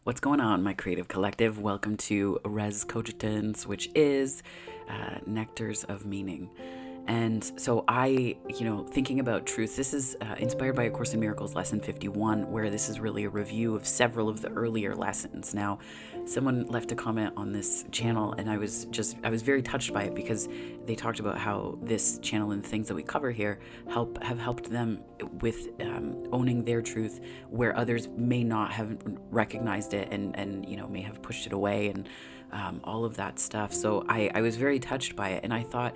What's going on, my creative collective? Welcome to Res Cogitans, which is Nectars of Meaning. And so thinking about truth, this is inspired by A Course in Miracles, Lesson 51, where this is really a review of several of the earlier lessons. Now, someone left a comment on this channel, and I was very touched by it because they talked about how this channel and the things that we cover here have helped them with owning their truth where others may not have recognized it and may have pushed it away and all of that stuff. So I was very touched by it, and I thought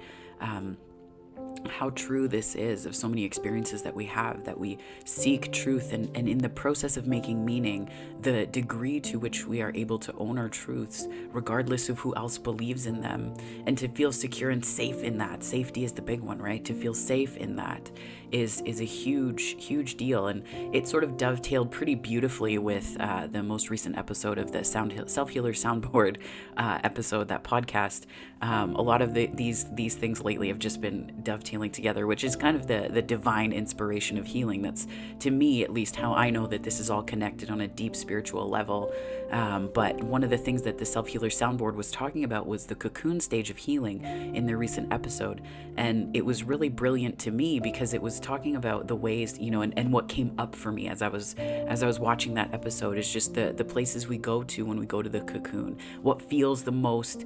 how true this is of so many experiences that we have, that we seek truth, and in the process of making meaning, the degree to which we are able to own our truths regardless of who else believes in them, and to feel secure and safe in that. Safety is the big one, right? To feel safe in that is a huge deal. And it sort of dovetailed pretty beautifully with the most recent episode of the Self-Healer Soundboard episode, that podcast. A lot of these things lately have just been dovetailing together, which is kind of the divine inspiration of healing. That's, to me at least, how I know that this is all connected on a deep spiritual level. But one of the things that the Self-Healer Soundboard was talking about was the cocoon stage of healing in their recent episode. And it was really brilliant to me because it was talking about the ways, and what came up for me as I was watching that episode is just the places we go to when we go to the cocoon. What feels the most,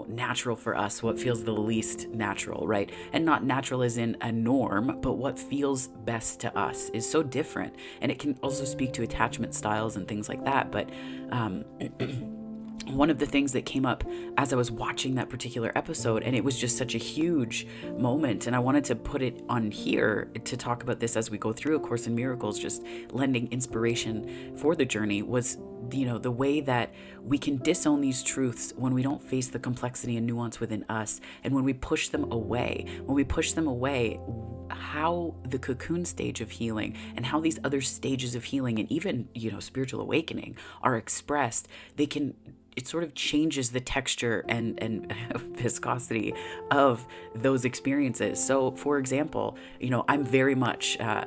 natural for us, what feels the least natural, right? And not natural as in a norm, but what feels best to us is so different. And it can also speak to attachment styles and things like that. But one of the things that came up as I was watching that particular episode, and it was just such a huge moment, and I wanted to put it on here to talk about this as we go through A Course in Miracles, just lending inspiration for the journey, was the way that we can disown these truths when we don't face the complexity and nuance within us, and when we push them away. How the cocoon stage of healing and how these other stages of healing and even spiritual awakening are expressed, it sort of changes the texture and viscosity of those experiences. So, for example, I'm very much a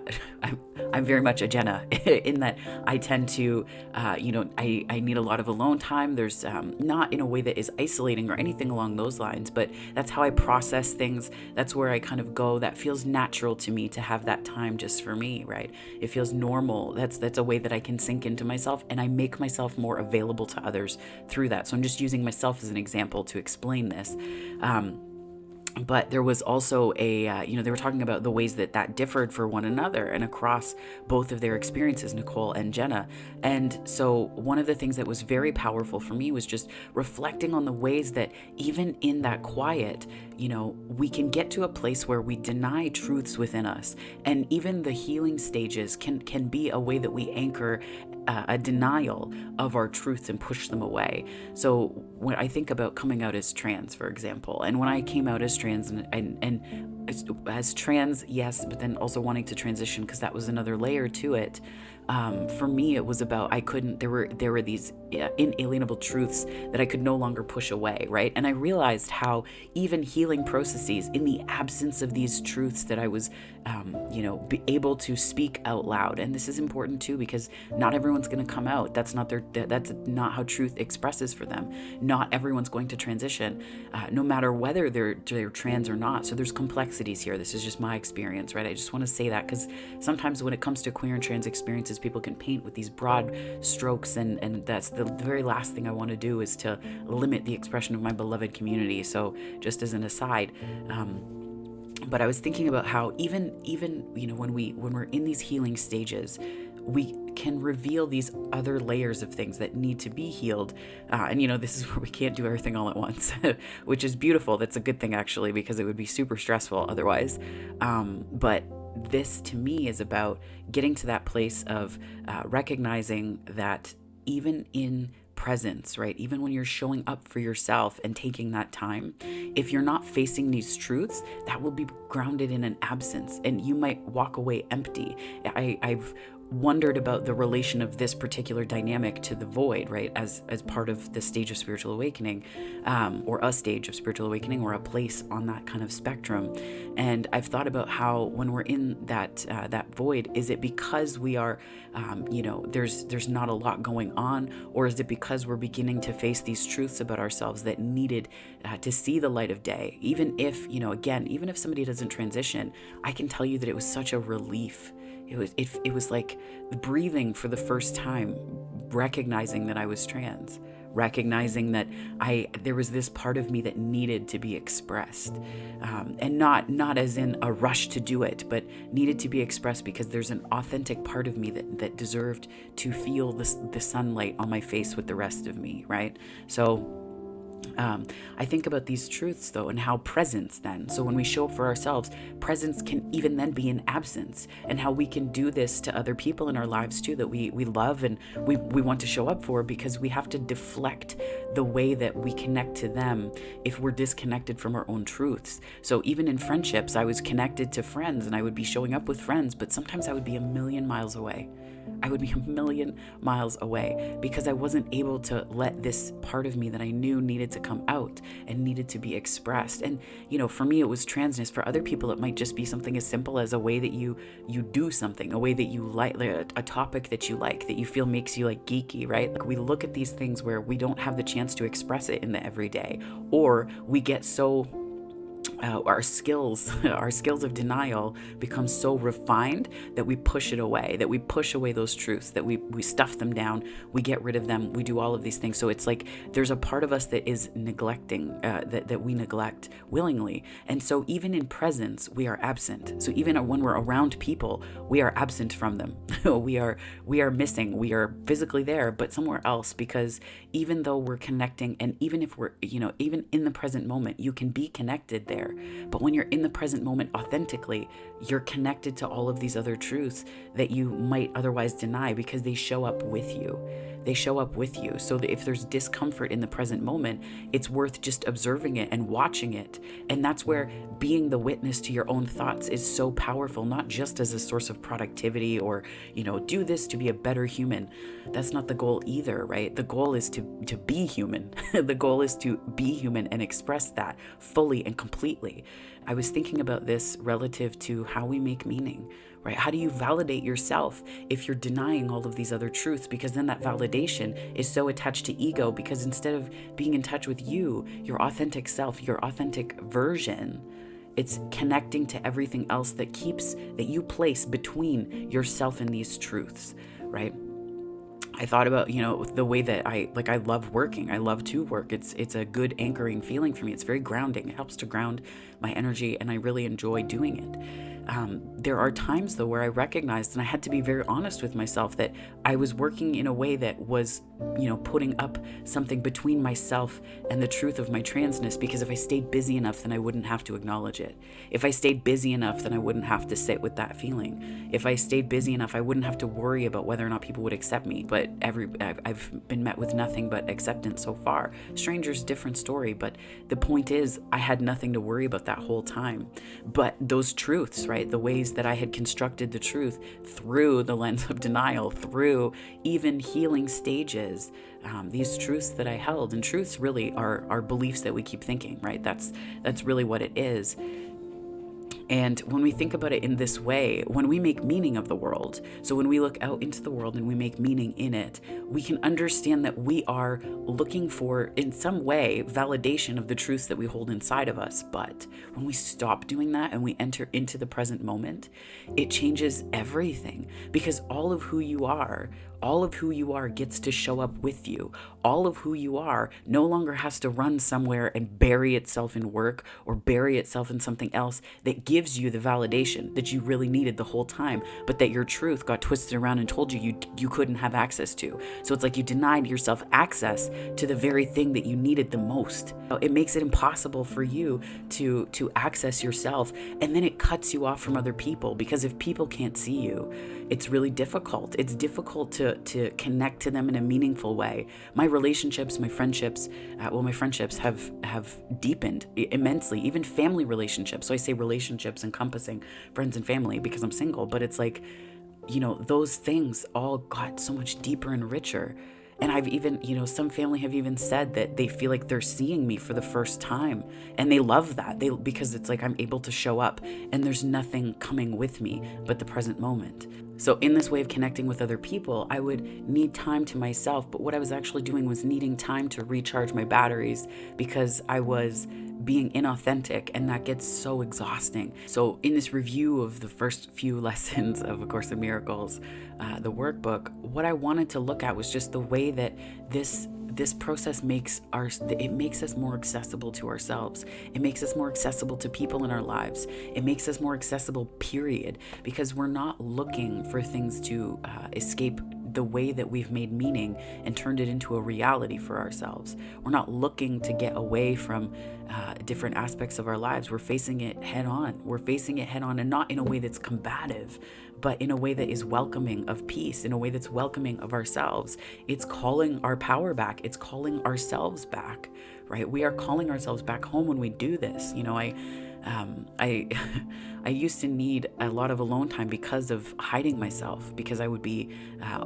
Jenna in that I tend to, I need a lot of alone time. There's not in a way that is isolating or anything along those lines, but that's how I process things. That's where I kind of go. That feels natural to me to have that time just for me, right? It feels normal. That's a way that I can sink into myself, and I make myself more available to others through that. So I'm just using myself as an example to explain this. But there was also they were talking about the ways that differed for one another and across both of their experiences, Nicole and Jenna. And so one of the things that was very powerful for me was just reflecting on the ways that even in that quiet, we can get to a place where we deny truths within us. And even the healing stages can be a way that we anchor a denial of our truths and push them away. So when I think about coming out as trans, for example, and when I came out as trans and as trans, yes, but then also wanting to transition because that was another layer to it. For me, it was about there were these inalienable truths that I could no longer push away, right? And I realized how even healing processes, in the absence of these truths that I was, be able to speak out loud. And this is important too, because not everyone's going to come out. That's not how truth expresses for them. Not everyone's going to transition, no matter whether they're trans or not. So there's complexities here. This is just my experience, right? I just want to say that because sometimes when it comes to queer and trans experiences, people can paint with these broad strokes, and that's the very last thing I want to do is to limit the expression of my beloved community. So just as an aside, but I was thinking about how even when we're in these healing stages, we can reveal these other layers of things that need to be healed. And this is where we can't do everything all at once, which is beautiful. That's a good thing, actually, because it would be super stressful otherwise. But this to me is about getting to that place of recognizing that even in presence, right? Even when you're showing up for yourself and taking that time, if you're not facing these truths, that will be grounded in an absence, and you might walk away empty. I've wondered about the relation of this particular dynamic to the void, right? As part of the stage of spiritual awakening, or a stage of spiritual awakening, or a place on that kind of spectrum. And I've thought about how when we're in that void, is it because we are, there's not a lot going on, or is it because we're beginning to face these truths about ourselves that needed to see the light of day? Even if, even if somebody doesn't transition, I can tell you that it was such a relief. It was like breathing for the first time, recognizing that I was trans, recognizing that there was this part of me that needed to be expressed, and not as in a rush to do it, but needed to be expressed because there's an authentic part of me that deserved to feel the sunlight on my face with the rest of me, right? So I think about these truths, though, and how presence then. So when we show up for ourselves, presence can even then be an absence, and how we can do this to other people in our lives too, that we love and we want to show up for, because we have to deflect the way that we connect to them if we're disconnected from our own truths. So even in friendships, I was connected to friends and I would be showing up with friends, but sometimes I would be a million miles away. I would be a million miles away because I wasn't able to let this part of me that I knew needed to come out and needed to be expressed. And, for me, it was transness. For other people, it might just be something as simple as a way that you do something, a way that you like a topic that you like, that you feel makes you like geeky, right? Like we look at these things where we don't have the chance to express it in the everyday, or we get so our skills of denial become so refined that we push it away, that we push away those truths, that we stuff them down, we get rid of them, we do all of these things. So it's like there's a part of us that is neglecting, that we neglect willingly. And so even in presence, we are absent. So even when we're around people, we are absent from them. we are missing. We are physically there, but somewhere else, because even though we're connecting, and even if we're, even in the present moment, you can be connected there. But when you're in the present moment authentically, you're connected to all of these other truths that you might otherwise deny because they show up with you. They show up with you. So that if there's discomfort in the present moment, it's worth just observing it and watching it. And that's where being the witness to your own thoughts is so powerful, not just as a source of productivity or, do this to be a better human. That's not the goal either, right? The goal is to be human. The goal is to be human and express that fully and completely. I was thinking about this relative to how we make meaning, right? How do you validate yourself if you're denying all of these other truths? Because then that validation is so attached to ego, because instead of being in touch with you, your authentic self, your authentic version, it's connecting to everything else that you place between yourself and these truths, right? I thought about, the way that I love working. I love to work. It's a good anchoring feeling for me. It's very grounding. It helps to ground my energy, and I really enjoy doing it. There are times, though, where I recognized, and I had to be very honest with myself, that I was working in a way that was, putting up something between myself and the truth of my transness, because if I stayed busy enough, then I wouldn't have to acknowledge it. If I stayed busy enough, then I wouldn't have to sit with that feeling. If I stayed busy enough, I wouldn't have to worry about whether or not people would accept me. But I've been met with nothing but acceptance so far. Strangers, different story, but the point is, I had nothing to worry about that whole time. But those truths, right, the ways that I had constructed the truth through the lens of denial, through even healing stages, these truths that I held, and truths really are beliefs that we keep thinking, right? That's really what it is. And when we think about it in this way, when we make meaning of the world, so when we look out into the world and we make meaning in it, we can understand that we are looking for, in some way, validation of the truths that we hold inside of us. But when we stop doing that and we enter into the present moment, it changes everything, because all of who you are gets to show up with you. All of who you are no longer has to run somewhere and bury itself in work or bury itself in something else that gives you the validation that you really needed the whole time, but that your truth got twisted around and told you couldn't have access to. So it's like you denied yourself access to the very thing that you needed the most. It makes it impossible for you to access yourself, and then it cuts you off from other people, because if people can't see you, it's really difficult. It's difficult to connect to them in a meaningful way. My relationships, my friendships have deepened immensely, even family relationships. So I say relationships encompassing friends and family because I'm single, but it's like those things all got so much deeper and richer. And I've even, some family have even said that they feel like they're seeing me for the first time. And they love that because it's like I'm able to show up and there's nothing coming with me but the present moment. So in this way of connecting with other people, I would need time to myself. But what I was actually doing was needing time to recharge my batteries because I was being inauthentic, and that gets so exhausting. So in this review of the first few lessons of A Course in Miracles, the workbook, what I wanted to look at was just the way that this process makes us more accessible to ourselves. It makes us more accessible to people in our lives. It makes us more accessible, period, because we're not looking for things to escape the way that we've made meaning and turned it into a reality for ourselves. We're not looking to get away from different aspects of our lives. We're facing it head on. And not in a way that's combative, but in a way that is welcoming of peace, in a way that's welcoming of ourselves. It's calling our power back. It's calling ourselves back, right? We are calling ourselves back home when we do this. I used to need a lot of alone time because of hiding myself, because I would be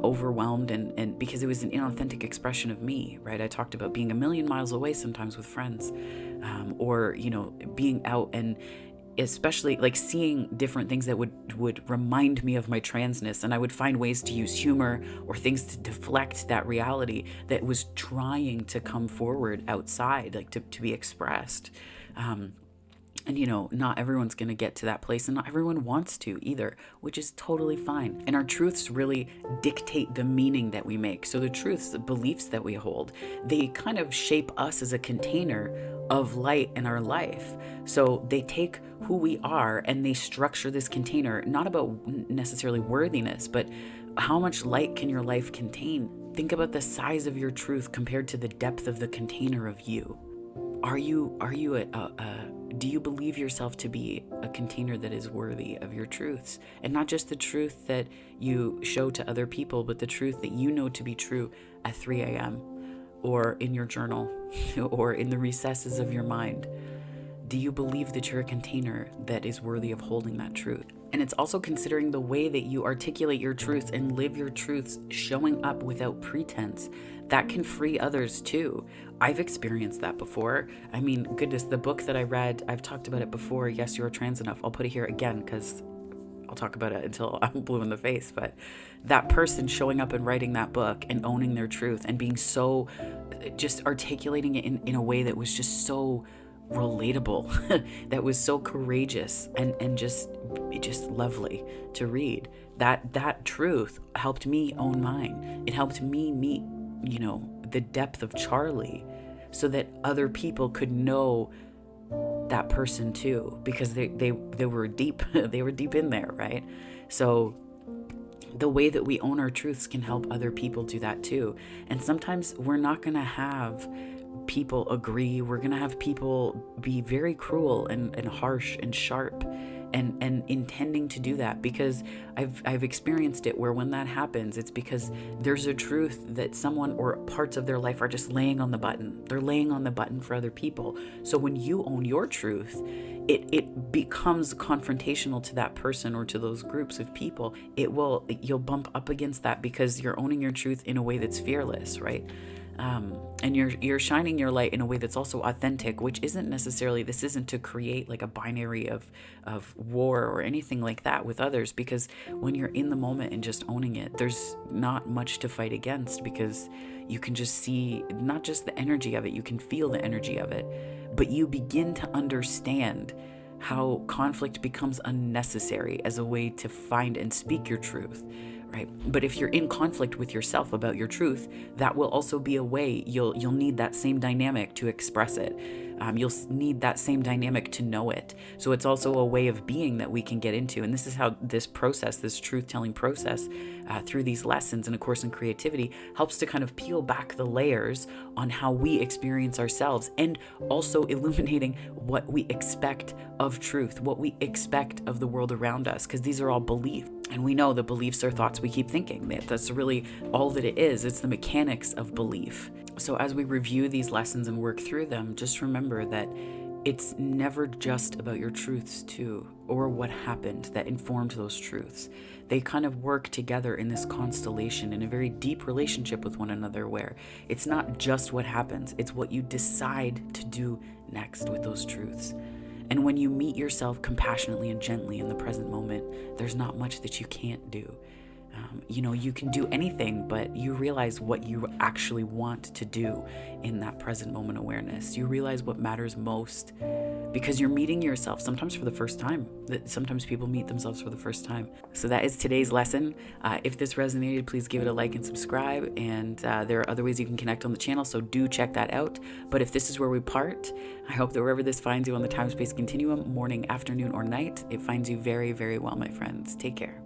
overwhelmed and because it was an inauthentic expression of me, right? I talked about being a million miles away sometimes with friends, or being out and especially like seeing different things that would remind me of my transness, and I would find ways to use humor or things to deflect that reality that was trying to come forward outside, like to be expressed. And not everyone's going to get to that place, and not everyone wants to either, which is totally fine. And our truths really dictate the meaning that we make. So the truths, the beliefs that we hold, they kind of shape us as a container of light in our life. So they take who we are and they structure this container, not about necessarily worthiness, but how much light can your life contain? Think about the size of your truth compared to the depth of the container of you. Do you believe yourself to be a container that is worthy of your truths? And not just the truth that you show to other people, but the truth that you know to be true at 3 a.m. or in your journal or in the recesses of your mind. Do you believe that you're a container that is worthy of holding that truth? And it's also considering the way that you articulate your truths and live your truths, showing up without pretense. That can free others too. I've experienced that before. I mean, goodness, the book that I read, I've talked about it before, Yes, You Are Trans Enough. I'll put it here again because I'll talk about it until I'm blue in the face. But that person showing up and writing that book and owning their truth and being so, just articulating it in a way that was just so relatable, that was so courageous and just lovely to read. That truth helped me own mine. It helped me meet, the depth of Charlie, so that other people could know that person too, because they were deep, they were deep in there, right? So the way that we own our truths can help other people do that too. And sometimes we're not going to have people agree. We're going to have people be very cruel and harsh and sharp and intending to do that, because I've experienced it where when that happens, it's because there's a truth that someone or parts of their life are just laying on the button. They're laying on the button for other people. So when you own your truth, it becomes confrontational to that person or to those groups of people. You'll bump up against that because you're owning your truth in a way that's fearless, right? And you're shining your light in a way that's also authentic, which isn't necessarily, this isn't to create like a binary of war or anything like that with others, because when you're in the moment and just owning it, there's not much to fight against, because you can just see not just the energy of it, you can feel the energy of it, but you begin to understand how conflict becomes unnecessary as a way to find and speak your truth. Right? But if you're in conflict with yourself about your truth, that will also be a way you'll need that same dynamic to express it. You'll need that same dynamic to know it. So it's also a way of being that we can get into. And this is how this process, this truth-telling process, through these lessons in A Course in Creativity, helps to kind of peel back the layers on how we experience ourselves, and also illuminating what we expect of truth, what we expect of the world around us, because these are all beliefs. And we know the beliefs are thoughts we keep thinking. That's really all that it is. It's the mechanics of belief. So as we review these lessons and work through them, just remember that it's never just about your truths too, or what happened that informed those truths. They kind of work together in this constellation, in a very deep relationship with one another, where it's not just what happens, it's what you decide to do next with those truths. And when you meet yourself compassionately and gently in the present moment, there's not much that you can't do. You can do anything, but you realize what you actually want to do in that present moment awareness. You realize what matters most because you're meeting yourself sometimes for the first time. Sometimes people meet themselves for the first time. So that is today's lesson. If this resonated, please give it a like and subscribe. And there are other ways you can connect on the channel, so do check that out. But if this is where we part, I hope that wherever this finds you on the time-space continuum, morning, afternoon, or night, it finds you very, very well, my friends. Take care.